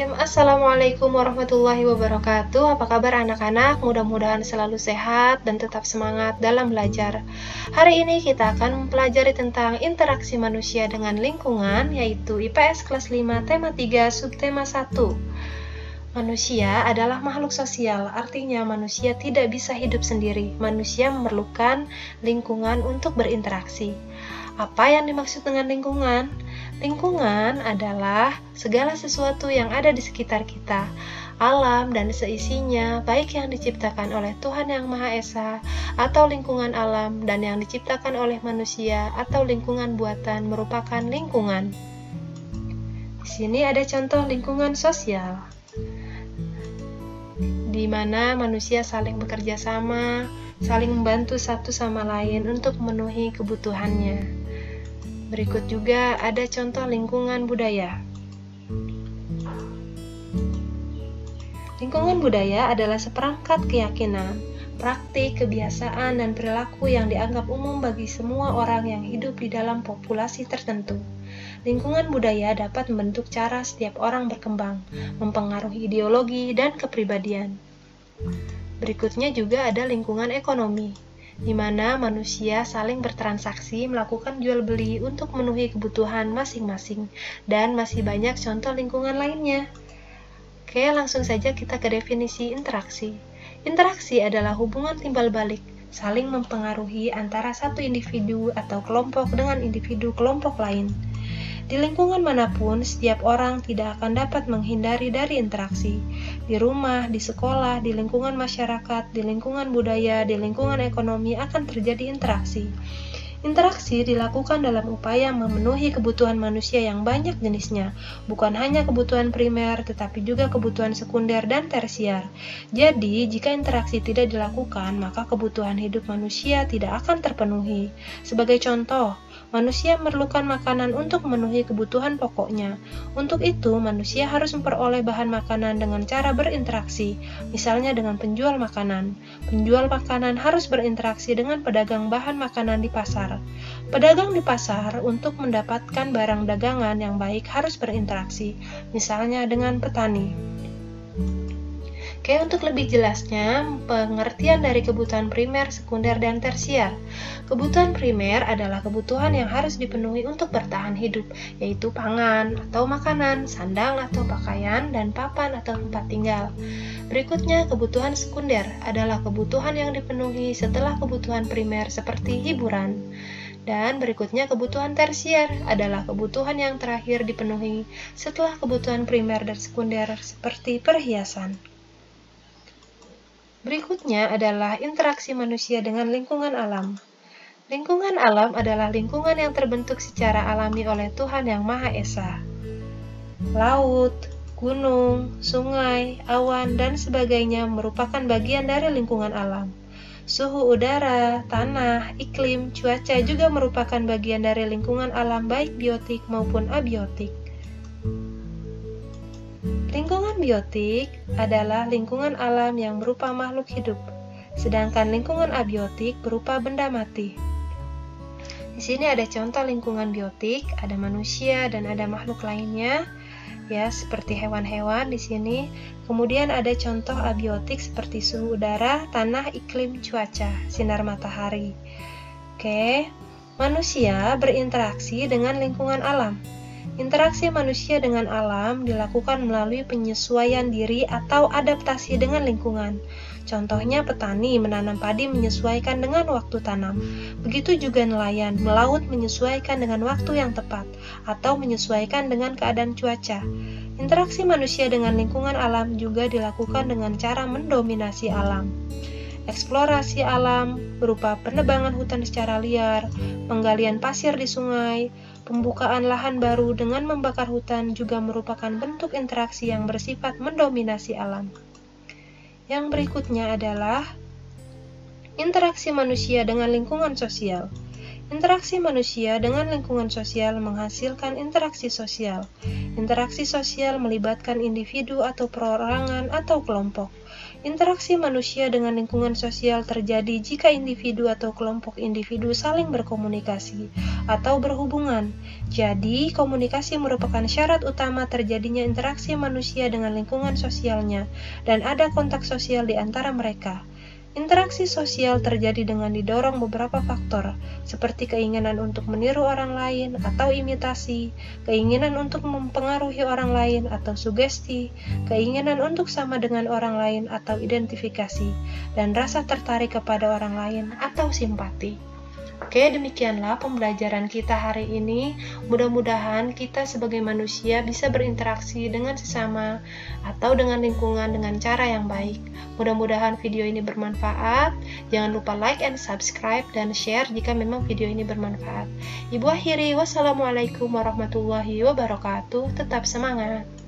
Bismillahirrahmanirrahim. Assalamualaikum warahmatullahi wabarakatuh. Apa kabar anak-anak? Mudah-mudahan selalu sehat dan tetap semangat dalam belajar. Hari ini kita akan mempelajari tentang interaksi manusia dengan lingkungan, yaitu IPS kelas 5 tema 3 subtema 1. Manusia adalah makhluk sosial, artinya manusia tidak bisa hidup sendiri. Manusia memerlukan lingkungan untuk berinteraksi. Apa yang dimaksud dengan lingkungan? Lingkungan adalah segala sesuatu yang ada di sekitar kita, alam dan seisinya, baik yang diciptakan oleh Tuhan Yang Maha Esa, atau lingkungan alam, dan yang diciptakan oleh manusia, atau lingkungan buatan merupakan lingkungan. Di sini ada contoh lingkungan sosial, di mana manusia saling bekerja sama, saling membantu satu sama lain untuk memenuhi kebutuhannya. Berikut juga ada contoh lingkungan budaya. Lingkungan budaya adalah seperangkat keyakinan, praktik, kebiasaan, dan perilaku yang dianggap umum bagi semua orang yang hidup di dalam populasi tertentu. Lingkungan budaya dapat membentuk cara setiap orang berkembang, mempengaruhi ideologi dan kepribadian. Berikutnya juga ada lingkungan ekonomi, di mana manusia saling bertransaksi, melakukan jual beli untuk memenuhi kebutuhan masing-masing, dan masih banyak contoh lingkungan lainnya. Oke, langsung saja kita ke definisi interaksi. Interaksi adalah hubungan timbal balik, saling mempengaruhi antara satu individu atau kelompok dengan individu kelompok lain. Di lingkungan manapun, setiap orang tidak akan dapat menghindari dari interaksi. Di rumah, di sekolah, di lingkungan masyarakat, di lingkungan budaya, di lingkungan ekonomi akan terjadi interaksi. Interaksi dilakukan dalam upaya memenuhi kebutuhan manusia yang banyak jenisnya, bukan hanya kebutuhan primer, tetapi juga kebutuhan sekunder dan tersier. Jadi, jika interaksi tidak dilakukan, maka kebutuhan hidup manusia tidak akan terpenuhi. Sebagai contoh, manusia memerlukan makanan untuk memenuhi kebutuhan pokoknya. Untuk itu, manusia harus memperoleh bahan makanan dengan cara berinteraksi, misalnya dengan penjual makanan. Penjual makanan harus berinteraksi dengan pedagang bahan makanan di pasar. Pedagang di pasar untuk mendapatkan barang dagangan yang baik harus berinteraksi, misalnya dengan petani. Oke, untuk lebih jelasnya, pengertian dari kebutuhan primer, sekunder, dan tersier. Kebutuhan primer adalah kebutuhan yang harus dipenuhi untuk bertahan hidup, yaitu pangan atau makanan, sandang atau pakaian, dan papan atau tempat tinggal. Berikutnya, kebutuhan sekunder adalah kebutuhan yang dipenuhi setelah kebutuhan primer seperti hiburan. Dan berikutnya, kebutuhan tersier adalah kebutuhan yang terakhir dipenuhi setelah kebutuhan primer dan sekunder seperti perhiasan. Berikutnya adalah interaksi manusia dengan lingkungan alam. Lingkungan alam adalah lingkungan yang terbentuk secara alami oleh Tuhan Yang Maha Esa. Laut, gunung, sungai, awan, dan sebagainya merupakan bagian dari lingkungan alam. Suhu udara, tanah, iklim, cuaca juga merupakan bagian dari lingkungan alam baik biotik maupun abiotik. Lingkungan biotik adalah lingkungan alam yang berupa makhluk hidup, sedangkan lingkungan abiotik berupa benda mati. Di sini ada contoh lingkungan biotik, ada manusia dan ada makhluk lainnya, ya seperti hewan-hewan di sini. Kemudian ada contoh abiotik seperti suhu udara, tanah, iklim, cuaca, sinar matahari. Oke, manusia berinteraksi dengan lingkungan alam. Interaksi manusia dengan alam dilakukan melalui penyesuaian diri atau adaptasi dengan lingkungan. Contohnya petani menanam padi menyesuaikan dengan waktu tanam. Begitu juga nelayan melaut menyesuaikan dengan waktu yang tepat atau menyesuaikan dengan keadaan cuaca. Interaksi manusia dengan lingkungan alam juga dilakukan dengan cara mendominasi alam. Eksplorasi alam berupa penebangan hutan secara liar, penggalian pasir di sungai, pembukaan lahan baru dengan membakar hutan juga merupakan bentuk interaksi yang bersifat mendominasi alam. Yang berikutnya adalah interaksi manusia dengan lingkungan sosial. Interaksi manusia dengan lingkungan sosial menghasilkan interaksi sosial. Interaksi sosial melibatkan individu atau perorangan atau kelompok. Interaksi manusia dengan lingkungan sosial terjadi jika individu atau kelompok individu saling berkomunikasi atau berhubungan. Jadi, komunikasi merupakan syarat utama terjadinya interaksi manusia dengan lingkungan sosialnya dan ada kontak sosial di antara mereka. Interaksi sosial terjadi dengan didorong beberapa faktor, seperti keinginan untuk meniru orang lain atau imitasi, keinginan untuk mempengaruhi orang lain atau sugesti, keinginan untuk sama dengan orang lain atau identifikasi, dan rasa tertarik kepada orang lain atau simpati. Oke, demikianlah pembelajaran kita hari ini. Mudah-mudahan kita sebagai manusia bisa berinteraksi dengan sesama atau dengan lingkungan dengan cara yang baik. Mudah-mudahan video ini bermanfaat. Jangan lupa like and subscribe dan share jika memang video ini bermanfaat. Ibu akhiri, wassalamualaikum warahmatullahi wabarakatuh. Tetap semangat.